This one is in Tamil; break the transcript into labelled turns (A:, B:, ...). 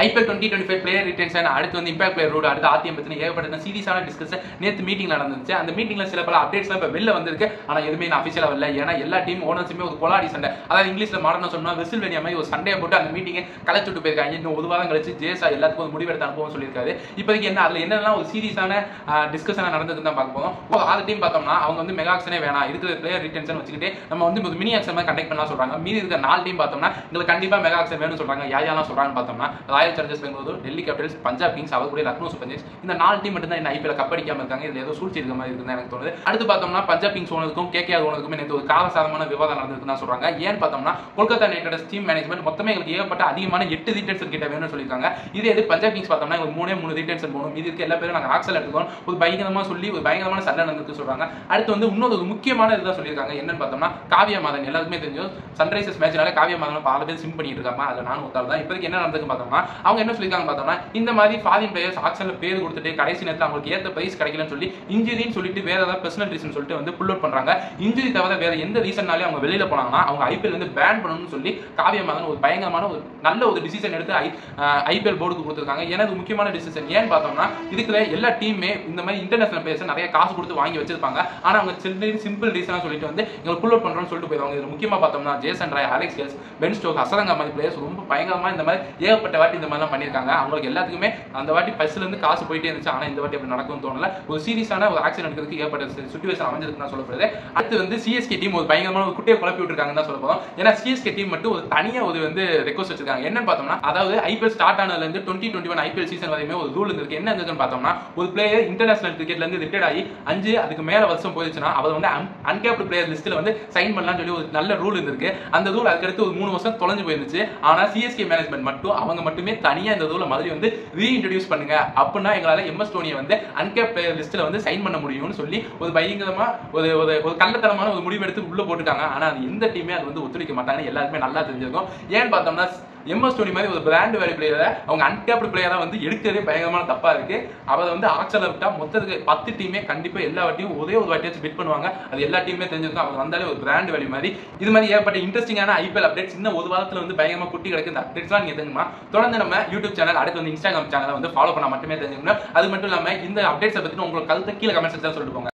A: IPL 2025 பிளேயர் ரிட்டென்ஷன், அடுத்து வந்து இம்பாக்ட் பிளேயர் ரூல், அடுத்து ஆர்டிஎம் பத்தின ஏகப்பட்ட சீரியஸான டிஸ்கஷன் நேற்று மீட்டிங்ல நடந்துச்சு. அந்த மீட்டிங்ல சில பல அப்டேட்ஸ்லாம் இப்போ வெளில வந்திருக்கு. ஆனால் எதுவுமே நான் அஃபிஷியலாக வரல. ஏன்னா எல்லா டீம் ஓனர்ஸுமே ஒரு கொலாடி சண்டை, அதாவது இங்கிலீஷ்ல மாடர்னா சொன்னா வெசில்வேனியா மாதிரி ஒரு சண்டையை போட்டு அந்த மீட்டிங்கை கலைச்சுட்டு போயிருக்காங்க. இன்னும் ஒரு வாரம் கழிச்சு ஜேசா எல்லாத்துக்கும் ஒரு முடிவெடுத்த அனுபவம் சொல்லியிருக்காரு. இப்போதைக்கு என்ன அதில் என்னெல்லாம் ஒரு சீரியஸான டிஸ்கஷனாக நடந்ததுன்னு தான் பார்க்க போதும். ஆறு டீம் பார்த்தோம்னா அவங்க வந்து மெகா ஆக்ஷனே வேணாம், இருக்கிற பிளேயர் ரிட்டென்ஷன் வச்சுக்கிட்டு நம்ம வந்து ஒரு மினி ஆக்ஷன் மாதிரி கண்டக்ட் பண்ணலாம் சொல்றாங்க. மீதி இருக்கிற 4 டீம் பார்த்தோம்னா எங்களுக்கு கண்டிப்பாக மெகா ஆக்ஷன் வேணும்னு சொல்றாங்க. யாரெல்லாம் சொல்றாங்கன்னு பார்த்தோம்னா Royal Challengers Bengaluru, Delhi Capitals, Punjab Kings, அவர் கூட லக்னோ சூப்பர் ஜெயின்ஸ். இந்த 4 டீம் மட்டும் தான் இந்த ஐபிஎல் கப்படிக்காம இருக்காங்க. இதுல ஏதோ சூழ்ச்சி இருக்க மாதிரி இருக்குன்னு எனக்கு தோணுது. அடுத்து பார்த்தோம்னா பஞ்சாப் கிங்ஸ் ஓனருக்கும் கேகேஆர் ஓனருக்கும் நேற்று ஒரு காலசாரமான விவாதம் நடந்திருக்குன்னு தான் சொல்றாங்க. ஏன்னு பார்த்தோம்னா Kolkata night Riders team management மொத்தமே எங்களுக்கு ஏகப்பட்ட அதிகமான 8 ரிட்டென்ஷன் கிட்ட வேணும்னு சொல்லியிருக்காங்க. இது எது பஞ்சாப் கிங்ஸ் பார்த்தோம்னா எங்களுக்கு 3 ரிட்டென்ஷன் போகணும், இது இருக்க எல்லா பேரும் நாங்கள் ஆக்சல் எடுத்துக்கணும், ஒரு பயங்கரமா சொல்லி ஒரு பயங்கரமான சண்டை நடந்துருக்கு சொல்றாங்க. அடுத்து வந்து இன்னொரு ஒரு முக்கியமான இதுதான் சொல்லியிருக்காங்க. என்னன்னு பார்த்தோம்னா காவியா மாதன், எல்லாருக்குமே தெரிஞ்சு சன்ரைசர்ஸ் மேட்ச்னால காவியா மாதன் பல பேர் சிம் பண்ணிட்டு இருக்காங்க. அதில் நானும் ஒருத்தாள் தான். இப்போதைக்கு என்ன நடந்துருக்கு பார்த்தோம்னா அவங்க என்ன சொல்லியிருக்காங்க பார்த்தோம்னா இந்த மாதிரி ஃபாரின் பிளேயர்ஸ் ஆக்ஷன்ல பேர் கொடுத்துட்டு கடைசி நேரத்தில் அவங்களுக்கு ஏற்ற பிரைஸ் கிடைக்கலன்னு சொல்லி இன்ஜுரின்னு சொல்லிட்டு வேற ஏதாவது பர்சனல் ரீசன் சொல்லிட்டு வந்து புல் அவுட் பண்றாங்க. இன்ஜுரி தவிர வேற எந்த ரீசன்னாலே அவங்க வெளியில போனாங்கன்னா அவங்க ஐபிஎல் வந்து பேன் பண்ணணும்னு சொல்லி காவியா மாதன் ஒரு பயங்கரமான ஒரு நல்ல ஒரு டிசிஷன் எடுத்து ஐபிஎல் போர்டுக்கு கொடுத்துருக்காங்க. ஏன்னா இது முக்கியமான டிசிஷன். ஏன்னு பார்த்தோம்னா இதுக்குள்ள எல்லா டீமே இந்த மாதிரி இன்டர்நேஷனல் பிளேயர்ஸ் நிறைய காசு கொடுத்து வாங்கி வச்சிருப்பாங்க. ஆனா அவங்க சிம்பிள் ரீசனா சொல்லிட்டு வந்து எங்களுக்கு புல் அவுட் பண்றோம்னு சொல்லிட்டு போயிருவாங்க. இது முக்கியமா பார்த்தோம்னா Jason Roy, Alex girls, Ben Stokes, Azarenka மாதிரி பிளேயர்ஸ் ரொம்ப பயங்கரமா இந்த மாதிரி ஏகப்பட்ட வாட்டி இந்த மாதிரிலாம் பண்ணியிருக்காங்க. அவங்களுக்கு எல்லாத்துக்குமே அந்த வாட்டி பஸ்ல இருந்து காசு போயிட்டே இருந்துச்சு. ஆனா இந்த வாட்டி அப்படி நடக்கும்னு தோணல. ஒரு சீரியஸான ஒரு ஆக்ஷன் எடுக்கிறதுக்கு ஏகப்பட்ட சிச்சுவேஷன் அமைஞ்சிருக்கு தான் சொல்லப்படுது. அடுத்து வந்து சிஎஸ்கே டீம் ஒரு பயங்கரமான ஒரு குட்டையை குழப்பி விட்டுருக்காங்க தான் சொல்ல போறோம். ஏன்னா சிஎஸ்கே டீம் மட்டும் ஒரு தனியா ஒரு வந்து ரெக்வஸ்ட் வச்சிருக்காங்க. என்னன்னு பார்த்தோம்னா அதாவது ஐபிஎல் ஸ்டார்ட் ஆனதுல இருந்து 2021 ஐபிஎல் சீசன் வரையுமே ஒரு ரூல் இருக்கு. என்ன இருக்குன்னு பார்த்தோம்னா ஒரு பிளேயர் இன்டர்நேஷனல் கிரிக்கெட்ல இருந்து ரிட்டையர்ட் ஆகி 5 அதுக்கு மேல வருஷம் போயிடுச்சுன்னா அவர் வந்து அன்கேப்டு பிளேயர் லிஸ்ட்ல வந்து சைன் பண்ணலாம்னு சொல்லி ஒரு நல்ல ரூல் இருக்கு. அந்த ரூல் அதுக்கடுத்து ஒரு 3 வருஷம் தொலைஞ்சு போயிருந்துச்சு. ஆனா சிஎஸ்கே மேனேஜ்மெண்ட் மட்டும் அவங்க மட்டுமே தனியா இந்த ரூலை மாதிரி வந்து ரீஇன்ட்ரோடியூஸ் பண்ணுங்க, அப்படின்னா எங்களால எம்எஸ் தோனியை வந்து அன்கேப் பிளேயர் லிஸ்ட்ல வந்து சைன் பண்ண முடியும்னு சொல்லி ஒரு பயங்கரமா ஒரு கள்ளத்தனமான ஒரு முடிவு எடுத்து உள்ள போட்டுட்டாங்க. ஆனா அது எந்த டீமே அது வந்து ஒத்துழைக்க மாட்டாங்கன்னு எல்லாருக்குமே நல்லா தெரிஞ்சிருக்கும். ஏன்னு பார்த்தோம்னா எம்எஸ் தோனி மாதிரி ஒரு பிராண்ட் வேல்யூ பிளேயரை அவங்க அன்கேப்டு பிளேயரா வந்து எடுக்கிறதே பயங்கரமான தப்பா இருக்கு. அவரை வந்து ஆக்சல விட்டா மொத்தத்துக்கு 10 டீமே கண்டிப்பா எல்லா வாட்டியும் ஒரே ஒரு வாட்டியாச்சும் பிட் பண்ணுவாங்க. அது எல்லா டீமே தெரிஞ்சிருக்கும். அவர் வந்தாலே ஒரு பிராண்ட் வேல்யூ மாதிரி. இது மாதிரி ஏற்பட்ட இன்ட்ரெஸ்டிங்கான ஐபிஎல் அப்டேட்ஸ் இன்னும் ஒரு வாரத்துல வந்து பயங்கரமா குட்டி கிடக்கு. இந்த அப்டேட்ஸ்லாம் நீங்க தெரிஞ்சுமா தொடர்ந்து நம்ம யூடியூப் சேனல், அடுத்து வந்து இன்ஸ்டாகிராம் சேனலை வந்து ஃபாலோ பண்ண மட்டுமே தெரிஞ்சுக்கணும். அது மட்டும் இல்லாம இந்த அப்டேட்ஸை பத்தி உங்களுக்கு கருத்தை கீழே கமெண்ட் செக்ஷன்ல சொல்லிட்டு போங்க.